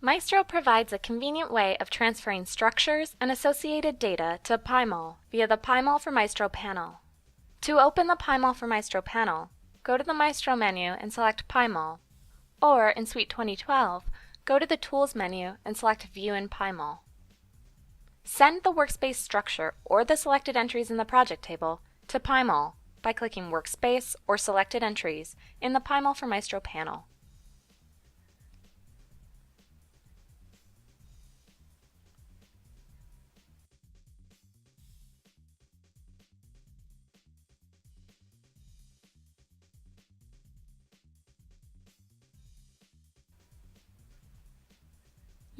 Maestro provides a convenient way of transferring structures and associated data to PyMol via the PyMol for Maestro panel. To open the PyMol for Maestro panel, go to the Maestro menu and select PyMol, or in Suite 2012, go to the Tools menu and select View in PyMol. Send the workspace structure or the selected entries in the project table to PyMol by clicking Workspace or Selected Entries in the PyMol for Maestro panel.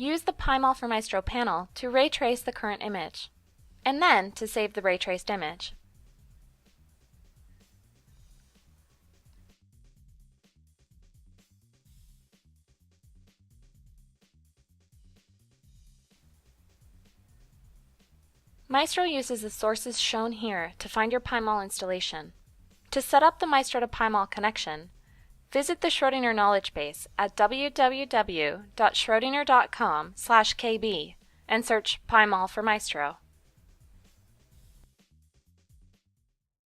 Use the PyMol for Maestro panel to ray trace the current image, and then to save the ray traced image. Maestro uses the sources shown here to find your PyMol installation. To set up the Maestro to PyMol connection, visit the Schrödinger knowledge base at www.schrodinger.com/kb and search PyMol for Maestro.